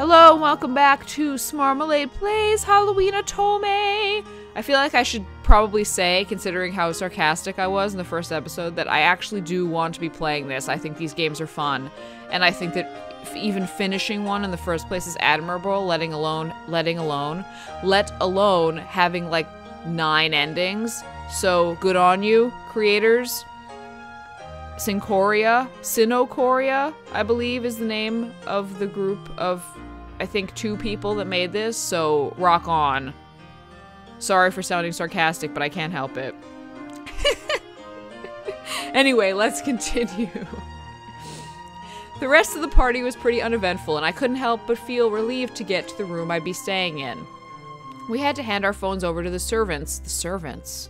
Hello and welcome back to Smarmalade Plays Halloween Otome! I feel like I should probably say, considering how sarcastic I was in the first episode, that I actually do want to be playing this. I think these games are fun, and I think that even finishing one in the first place is admirable, let alone having like 9 endings. So good on you, creators. Sinocoria, I believe is the name of the group of, I think, 2 people that made this, so rock on. Sorry for sounding sarcastic, but I can't help it. Anyway, let's continue. The rest of the party was pretty uneventful, and I couldn't help but feel relieved to get to the room I'd be staying in. We had to hand our phones over to the servants,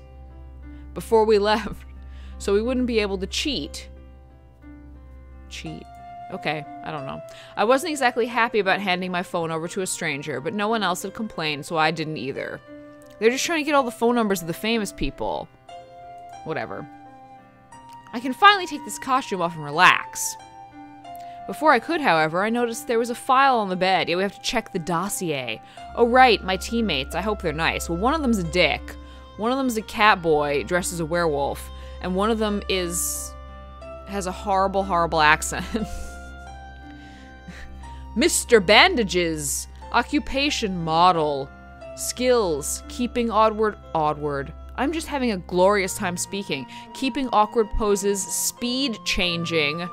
before we left, so we wouldn't be able to cheat. Okay, I don't know. I wasn't exactly happy about handing my phone over to a stranger, but no one else had complained, so I didn't either. They're just trying to get all the phone numbers of the famous people. Whatever. I can finally take this costume off and relax. Before I could, however, I noticed there was a file on the bed. Yeah, we have to check the dossier. Oh right, my teammates. I hope they're nice. Well, one of them's a dick. One of them's a cat boy dressed as a werewolf. And one of them has a horrible, horrible accent. Mr. Bandages. Occupation model. Skills. Keeping oddward. I'm just having a glorious time speaking. Keeping awkward poses. Speed changing.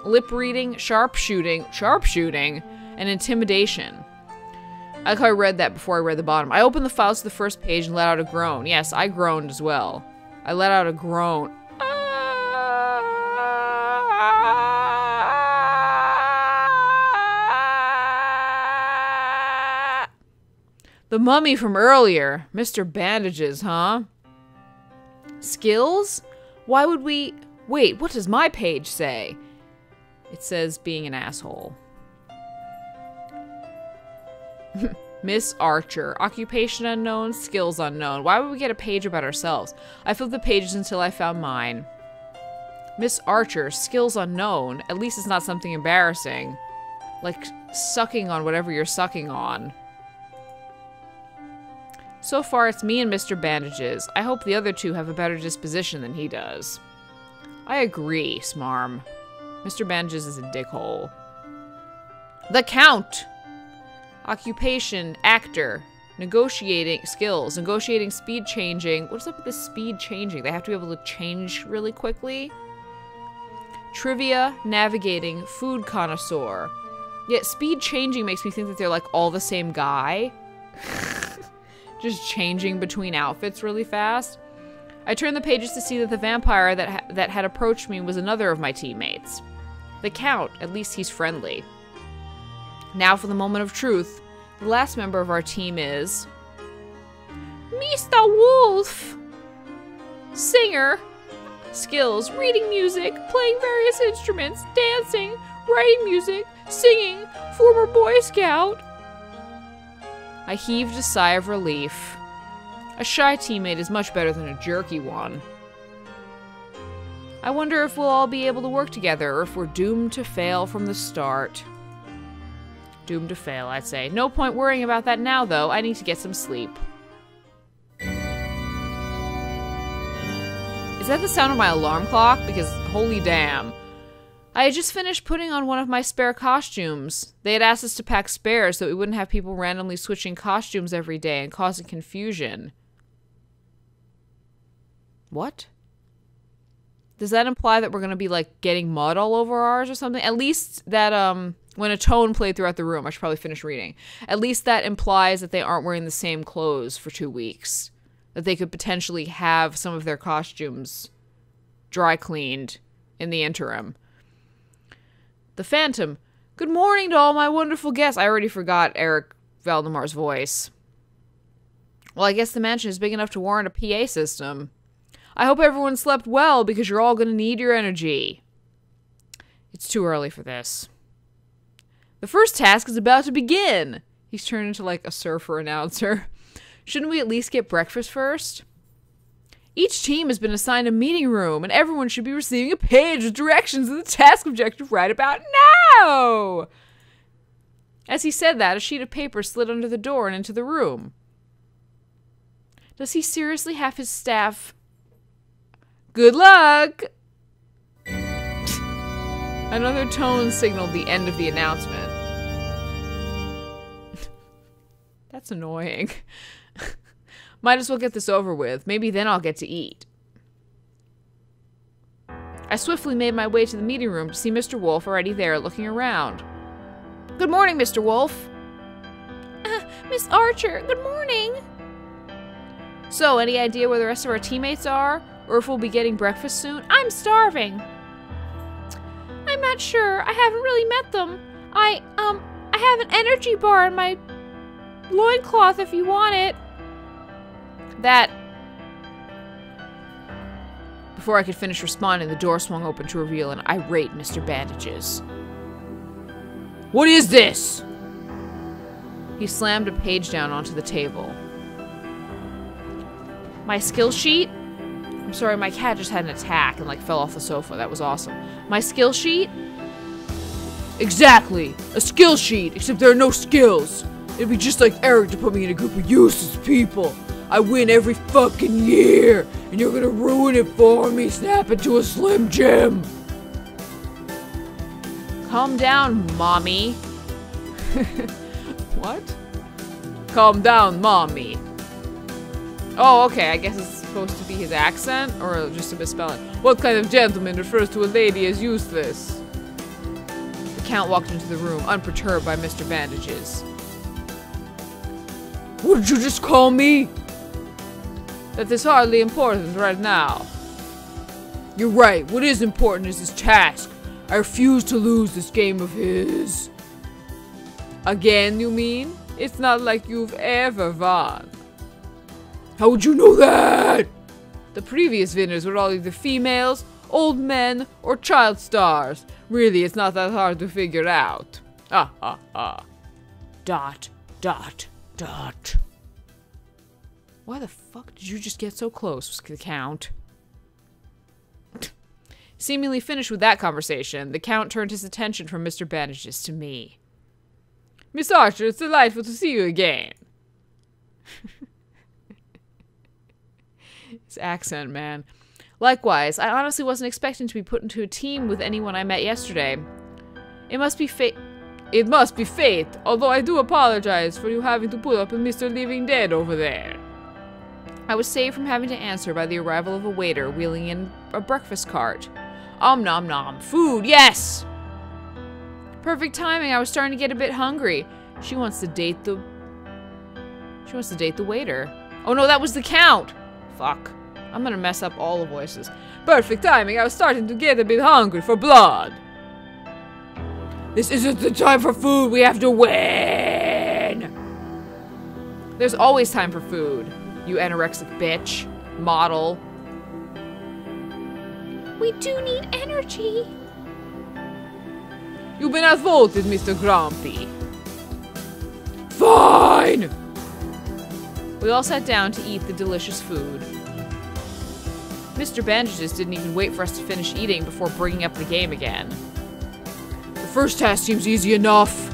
Lip reading. Sharpshooting. And intimidation. I like how I read that before I read the bottom. I opened the files to the first page and let out a groan. Yes, I groaned as well. I let out a groan. The mummy from earlier. Mr. Bandages, huh? Skills? Why would we... Wait, what does my page say? It says being an asshole. Miss Archer. Occupation unknown, skills unknown. Why would we get a page about ourselves? I flipped the pages until I found mine. Miss Archer. Skills unknown. At least it's not something embarrassing. Like sucking on whatever you're sucking on. So far, it's me and Mr. Bandages. I hope the other 2 have a better disposition than he does. I agree, Smarm. Mr. Bandages is a dickhole. The Count! Occupation, actor, negotiating, skills, negotiating, speed changing. What's up with this speed changing? They have to be able to change really quickly? Trivia, navigating, food connoisseur. Yeah, speed changing makes me think that they're like all the same guy. Just changing between outfits really fast. I turned the pages to see that the vampire that had approached me was another of my teammates. The Count, at least he's friendly. Now for the moment of truth. The last member of our team is... Mr. Wolf! Singer. Skills, reading music, playing various instruments, dancing, writing music, singing, former Boy Scout. I heaved a sigh of relief. A shy teammate is much better than a jerky one. I wonder if we'll all be able to work together, or if we're doomed to fail from the start. Doomed to fail, I'd say. No point worrying about that now, though. I need to get some sleep. Is that the sound of my alarm clock? Because, holy damn. I had just finished putting on one of my spare costumes. They had asked us to pack spares so we wouldn't have people randomly switching costumes every day and causing confusion. What? Does that imply that we're gonna be, like, getting mud all over ours or something? At least that, when Otome played throughout the room, I should probably finish reading. At least that implies that they aren't wearing the same clothes for 2 weeks. That they could potentially have some of their costumes dry cleaned in the interim. The Phantom. Good morning to all my wonderful guests. I already forgot Eric Valdemar's voice. Well, I guess the mansion is big enough to warrant a PA system. I hope everyone slept well, because you're all gonna need your energy. It's too early for this. The first task is about to begin. He's turned into like a surfer announcer. Shouldn't we at least get breakfast first? Each team has been assigned a meeting room, and everyone should be receiving a page with directions and the task objective right about now! As he said that, a sheet of paper slid under the door and into the room. Does he seriously have his staff? Good luck! Another tone signaled the end of the announcement. That's annoying. Might as well get this over with. Maybe then I'll get to eat. I swiftly made my way to the meeting room to see Mr. Wolf already there looking around. Good morning, Mr. Wolf. Miss Archer, good morning. So, any idea where the rest of our teammates are? Or if we'll be getting breakfast soon? I'm starving. I'm not sure. I haven't really met them. I have an energy bar in my loincloth if you want it. That... Before I could finish responding, the door swung open to reveal an irate Mr. Bandages. What is this? He slammed a page down onto the table. My skill sheet? I'm sorry, my cat just had an attack and like fell off the sofa. That was awesome. My skill sheet? Exactly! A skill sheet, except there are no skills. It'd be just like Eric to put me in a group of useless people. I win every fucking year, and you're gonna ruin it for me, snap it to a Slim Jim. Calm down, mommy. What? Calm down, mommy. Oh, okay, I guess it's supposed to be his accent, or just a misspelling. What kind of gentleman refers to a lady as useless? The Count walked into the room, unperturbed by Mr. Bandages. What did you just call me? That is hardly important right now. You're right, what is important is his task. I refuse to lose this game of his. Again, you mean? It's not like you've ever won. How would you know that? The previous winners were all either females, old men, or child stars. Really, it's not that hard to figure out. Ah, ah, ah. Dot, dot, dot. Why the fuck did you just get so close, the Count? Seemingly finished with that conversation, the Count turned his attention from Mr. Bandages to me. Miss Archer, it's delightful to see you again. His accent, man. Likewise, I honestly wasn't expecting to be put into a team with anyone I met yesterday. It must be fate. It must be fate, although I do apologize for you having to put up with Mr. Living Dead over there. I was saved from having to answer by the arrival of a waiter wheeling in a breakfast cart. Om nom nom. Food, yes! Perfect timing, I was starting to get a bit hungry. She wants to date the waiter. Oh no, that was the Count! Fuck. I'm gonna mess up all the voices. Perfect timing, I was starting to get a bit hungry for blood. This isn't the time for food, we have to win! There's always time for food, you anorexic bitch. Model. We do need energy. You've been outvoted, Mr. Grumpy. Fine! We all sat down to eat the delicious food. Mr. Bandages didn't even wait for us to finish eating before bringing up the game again. The first task seems easy enough.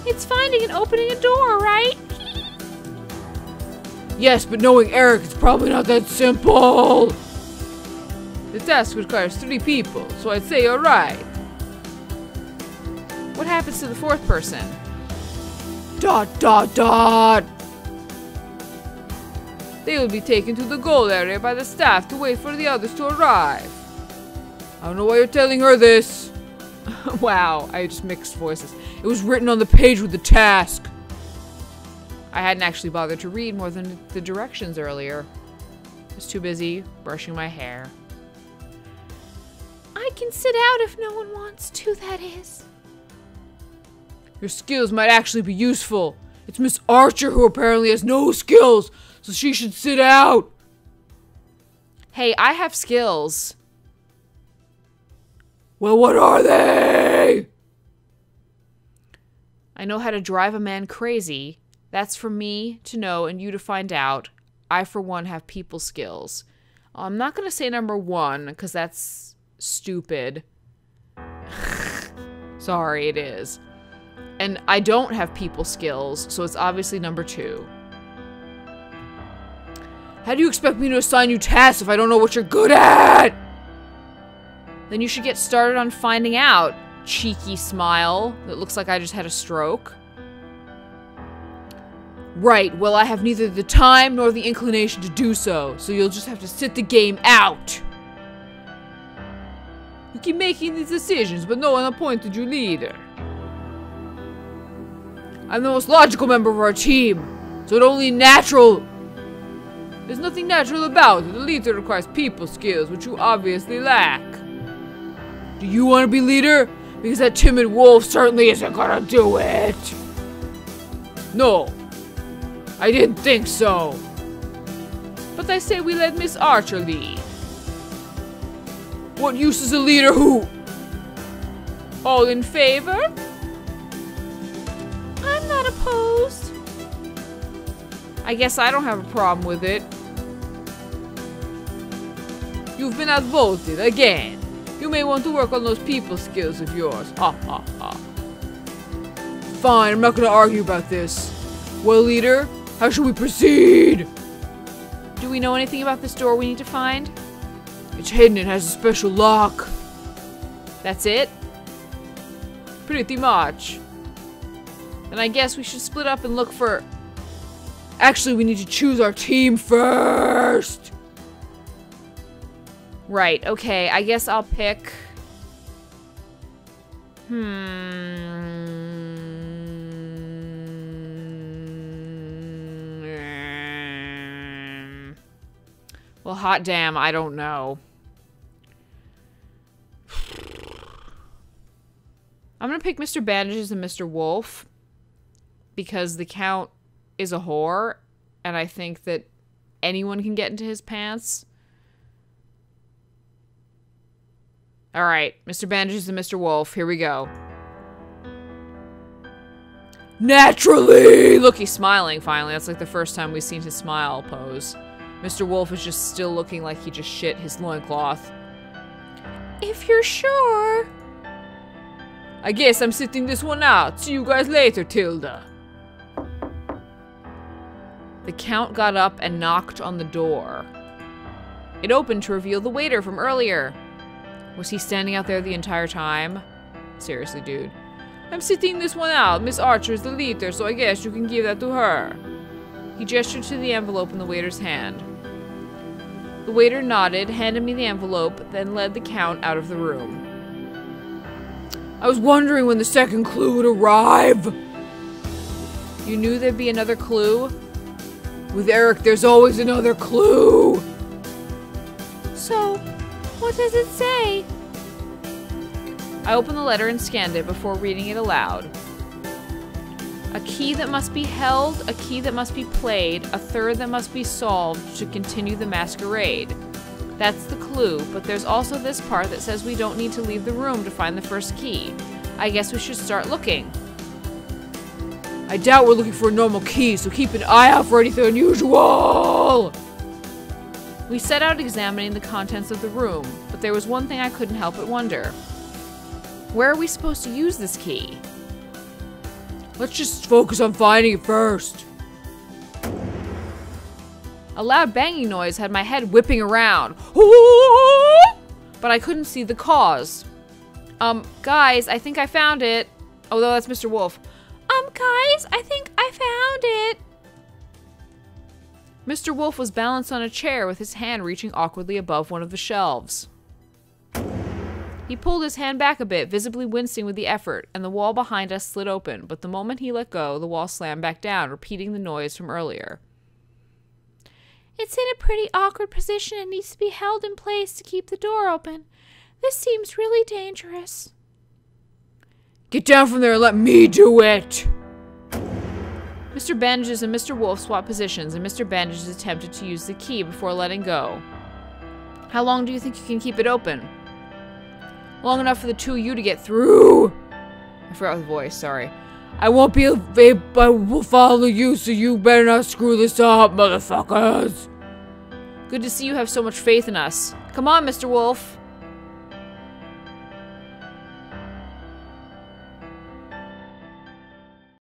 It's finding and opening a door, right? Yes, but knowing Eric, it's probably not that simple. The task requires 3 people, so I'd say you're right. What happens to the 4th person? Dot, dot, dot. They will be taken to the goal area by the staff to wait for the others to arrive. I don't know why you're telling her this. Wow, I just mixed voices. It was written on the page with the task. I hadn't actually bothered to read more than the directions earlier. I was too busy brushing my hair. I can sit out if no one wants to, that is. Your skills might actually be useful. It's Miss Archer who apparently has no skills, so she should sit out. Hey, I have skills. Well, what are they? I know how to drive a man crazy. That's for me to know and you to find out. I, for one, have people skills. I'm not going to say number 1, because that's stupid. Sorry, it is. And I don't have people skills, so it's obviously number 2. How do you expect me to assign you tasks if I don't know what you're good at? Then you should get started on finding out. Cheeky smile. It looks like I just had a stroke. Right, well I have neither the time nor the inclination to do so, so you'll just have to sit the game out. You keep making these decisions, but no one appointed you leader. I'm the most logical member of our team, so it's only natural. There's nothing natural about it. The leader requires people skills, which you obviously lack. Do you want to be leader? Because that timid wolf certainly isn't gonna do it. No, I didn't think so. But I say we let Miss Archer lead. What use is a leader who... All in favor? I'm not opposed. I guess I don't have a problem with it. You've been outvoted again. You may want to work on those people skills of yours. Ha ha ha. Fine, I'm not gonna argue about this. Well, leader, how should we proceed? Do we know anything about this door we need to find? It's hidden, it has a special lock. That's it? Pretty much. Then I guess we should split up and look for... Actually, we need to choose our team first! Right, okay, I guess I'll pick... Well, hot damn, I don't know. I'm gonna pick Mr. Bandages and Mr. Wolf because the Count is a whore, and I think that anyone can get into his pants. Alright, Mr. Bandages and Mr. Wolf, here we go. Naturally! Look, he's smiling finally. That's like the first time we've seen his smile pose. Mr. Wolf is just still looking like he just shit his loincloth. If you're sure. I guess I'm sitting this one out. See you guys later, Tilda. The Count got up and knocked on the door. It opened to reveal the waiter from earlier. Was he standing out there the entire time? Seriously, dude. I'm sitting this one out. Miss Archer is the leader, so I guess you can give that to her. He gestured to the envelope in the waiter's hand. The waiter nodded, handed me the envelope, then led the Count out of the room. I was wondering when the second clue would arrive. You knew there'd be another clue? With Eric, there's always another clue. So, what does it say? I opened the letter and scanned it before reading it aloud. A key that must be held, a key that must be played, a third that must be solved to continue the masquerade. That's the clue, but there's also this part that says we don't need to leave the room to find the first key. I guess we should start looking. I doubt we're looking for a normal key, so keep an eye out for anything unusual! We set out examining the contents of the room, but there was one thing I couldn't help but wonder. Where are we supposed to use this key? Let's just focus on finding it first. A loud banging noise had my head whipping around. But I couldn't see the cause. Guys, I think I found it. Oh, no, that's Mr. Wolf. Guys, I think I found it. Mr. Wolf was balanced on a chair with his hand reaching awkwardly above one of the shelves. He pulled his hand back a bit, visibly wincing with the effort, and the wall behind us slid open, but the moment he let go, the wall slammed back down, repeating the noise from earlier. It's in a pretty awkward position and needs to be held in place to keep the door open. This seems really dangerous. Get down from there and let me do it! Mr. Bandages and Mr. Wolf swapped positions, and Mr. Bandages attempted to use the key before letting go. How long do you think you can keep it open? Long enough for the two of you to get through. I forgot the voice, sorry. I won't be I will follow you, so you better not screw this up, motherfuckers. Good to see you have so much faith in us. Come on, Mr. Wolf.